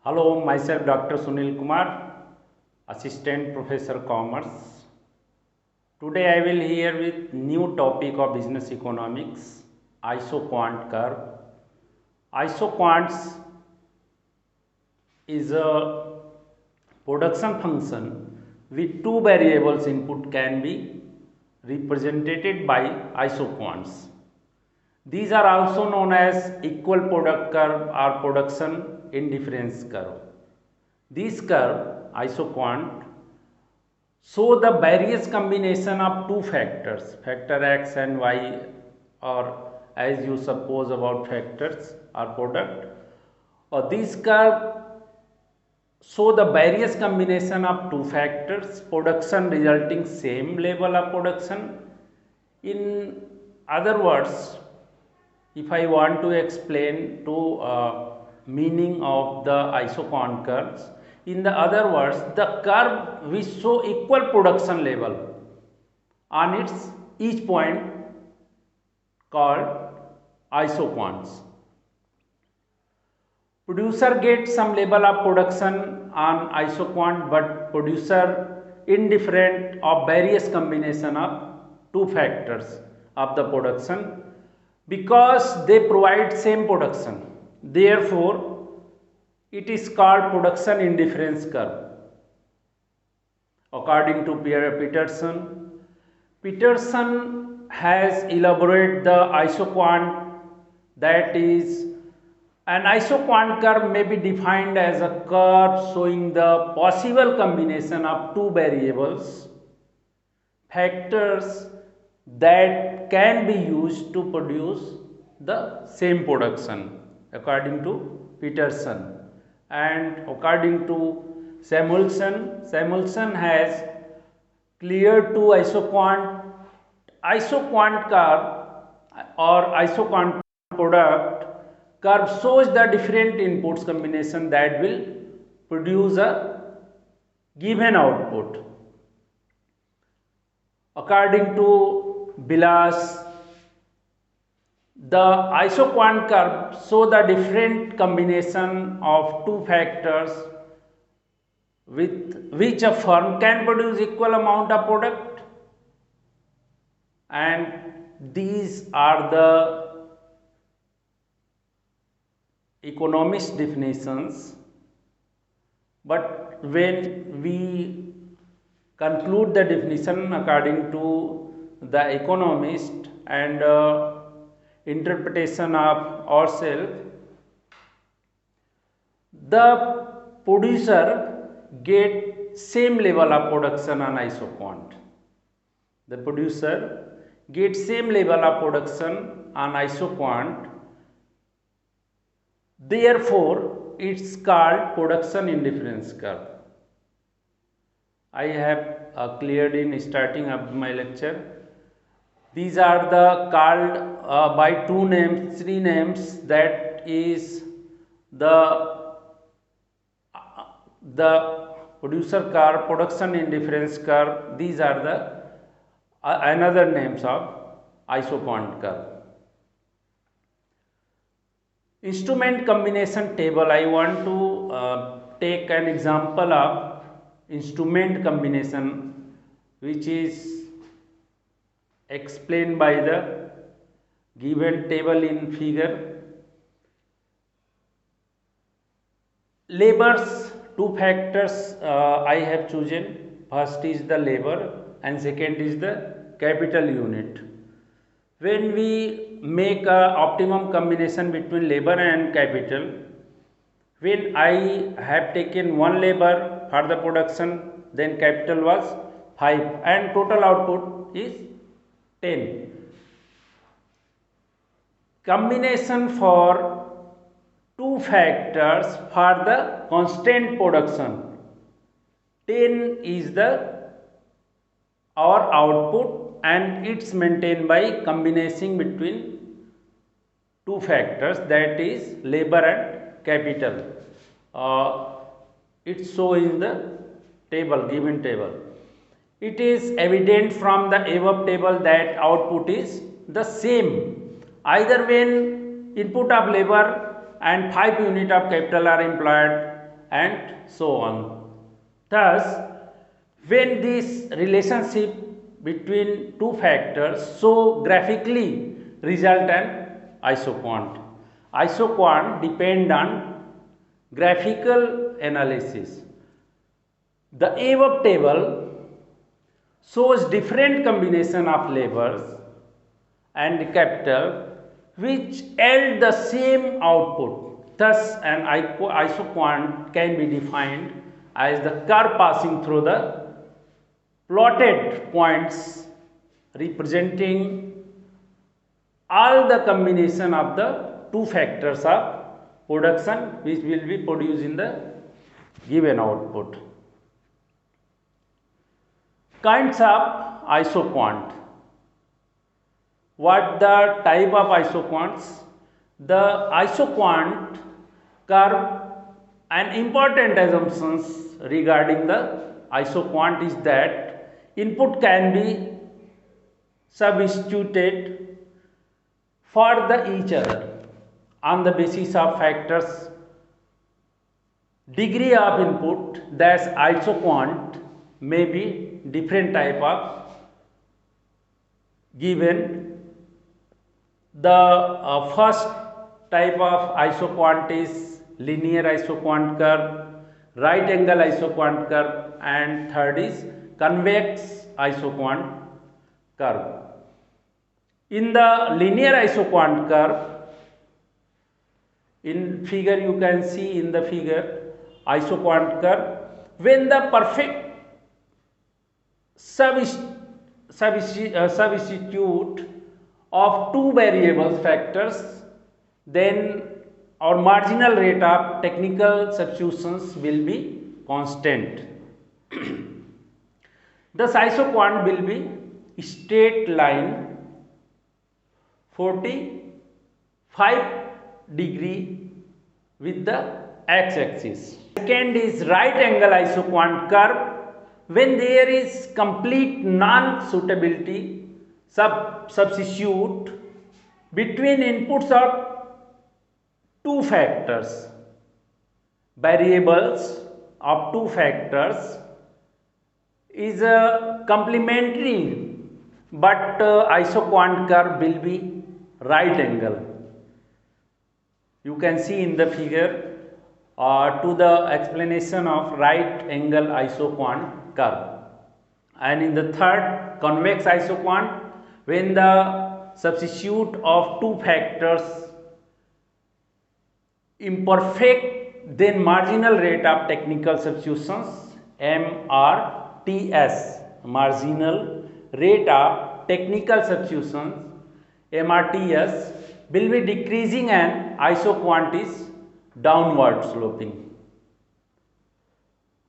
Hello, myself Dr. Sunil Kumar, Assistant Professor Commerce. Today I will here with new topic of business economics, isoquant curve. Isoquants is a production function with two variables input can be represented by isoquants. These are also known as equal product curve or production indifference curve. These curve, isoquant, show the various combination of two factors, factor x and y, or as you suppose about factors or product. Or these curve show the various combination of two factors, production resulting same level of production. In other words, if I want to explain to meaning of the isoquant curves, in the other words, the curve which show equal production level on its each point called isoquants. Producer gets some level of production on isoquant, but producer indifferent of various combination of two factors of the production because they provide same production. Therefore, it is called production indifference curve. According to Peterson, Peterson has elaborated the isoquant, that is, an isoquant curve may be defined as a curve showing the possible combination of two variables, factors that can be used to produce the same production, according to Peterson. And according to Samuelson has cleared two isoquant curve or isoquant product curve shows the different inputs combination that will produce a given output. According to Bilas, the isoquant curve show the different combination of two factors with which a firm can produce equal amount of product, and these are the economist definitions. But when we conclude the definition according to the economist and interpretation of ourselves, the producer get same level of production on isoquant. The producer gets same level of production on isoquant. Therefore, it's called production indifference curve. I have cleared in starting of my lecture. These are the called by three names, that is the producer curve, production indifference curve. These are the another names of isoquant curve. Instrument combination table. I want to take an example of instrument combination which is explained by the given table in figure. Labors, two factors I have chosen. First is the labor and second is the capital unit. When we make a optimum combination between labor and capital, when I have taken one labor for the production, then capital was 5 and total output is 10. Combination for two factors for the constant production, 10 is our output, and it's maintained by combining between two factors, that is labor and capital. It's shown in the table, given table. It is evident from the above table that output is the same either when input of labor and 5 unit of capital are employed, and so on. Thus, when this relationship between two factors so graphically result an isoquant. Isoquant depend on graphical analysis. The above table shows different combination of labors and capital which yield the same output. Thus, an isoquant can be defined as the curve passing through the plotted points representing all the combination of the two factors of production which will be produced in the given output. Kinds of isoquant. What the type of isoquants? The isoquant curve, an important assumptions regarding the isoquant is that input can be substituted for each other on the basis of factors degree of input. Thus isoquant may be different type of given. The first type of isoquant is linear isoquant curve, right angle isoquant curve, and third is convex isoquant curve. In the linear isoquant curve, in figure you can see in the figure isoquant curve, when the perfect substitute of two variables factors, then our marginal rate of technical substitutions will be constant. Thus isoquant will be straight line 45 degree with the x-axis. Second is right angle isoquant curve, when there is complete non-suitability substitute between inputs of two factors, variables of two factors is complementary, but isoquant curve will be right angle. You can see in the figure to the explanation of right angle isoquant curve. And in the third, convex isoquant, when the substitute of two factors imperfect, then marginal rate of technical substitutions MRTS, marginal rate of technical substitutions MRTS, will be decreasing and isoquant is downward sloping.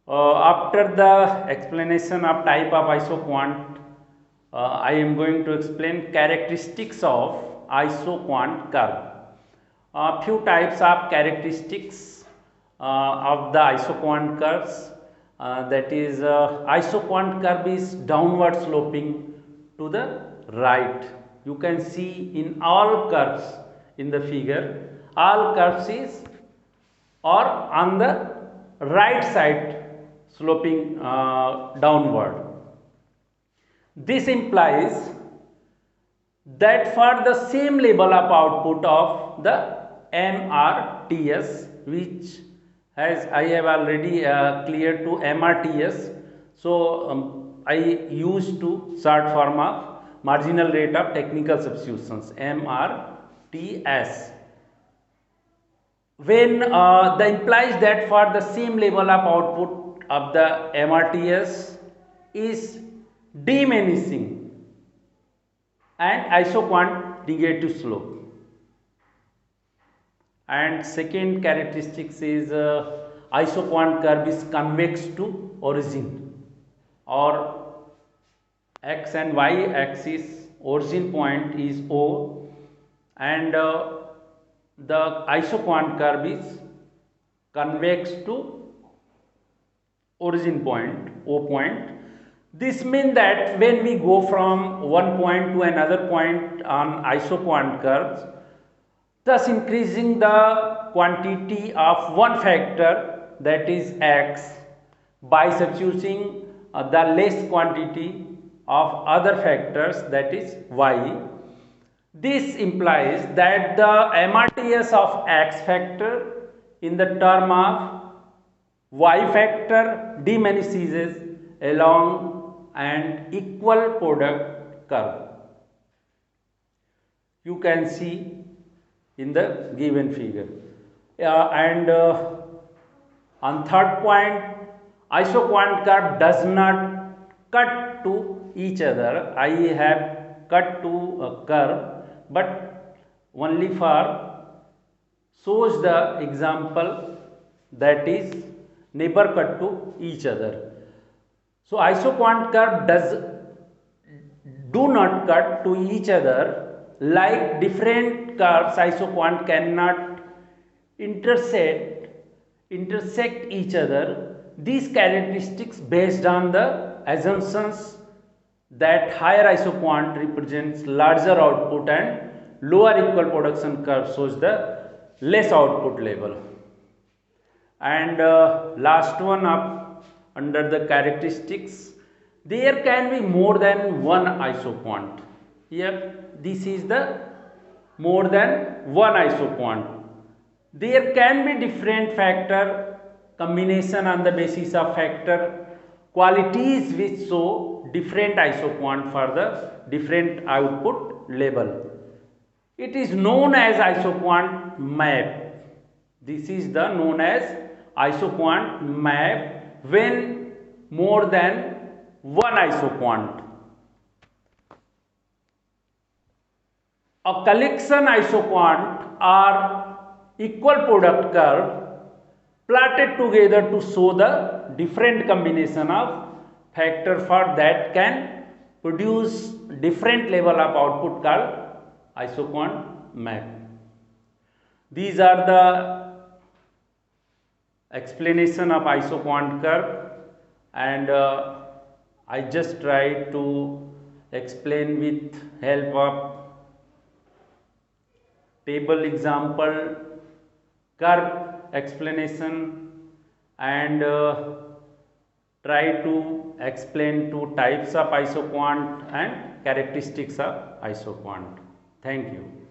After the explanation of type of isoquant, I am going to explain characteristics of isoquant curve. Few types of characteristics of the isoquant curves, that is isoquant curve is downward sloping to the right. You can see in all curves in the figure, all curves is or on the right side sloping downward. This implies that for the same level of output of the MRTS, which as I have already cleared to MRTS, so I used to short form of marginal rate of technical substitutions MRTS. When the implies that for the same level of output of the MRTS is diminishing and isoquant negative slope. And second characteristics is isoquant curve is convex to origin, or x and y axis origin point is O, and the isoquant curve is convex to origin point O point. This means that when we go from one point to another point on isoquant curves, thus increasing the quantity of one factor, that is x by substituting the less quantity of other factors that is y. This implies that the MRTS of x factor in the term of y factor diminishes along an equal product curve. You can see in the given figure. On third point, isoquant curve does not cut to each other. I have cut to a curve, but only for shows the example that is never cut to each other. So isoquant curve do not cut to each other. Like different curves, isoquant cannot intersect each other. These characteristics based on the assumptions that higher isoquant represents larger output and lower equal production curve shows the less output level. And last one up under the characteristics, there can be more than one isoquant. Here this is the more than one isoquant. There can be different factor combination on the basis of factor qualities which show different isoquant for the different output level. It is known as isoquant map. This is the known as isoquant map when more than one isoquant. A collection isoquant are equal product curve plotted together to show the different combination of factor for that can produce different level of output called isoquant map. These are the explanation of isoquant curve, and I just try to explain with help of table example, curve explanation, and try to explain two types of isoquant and characteristics of isoquant. Thank you.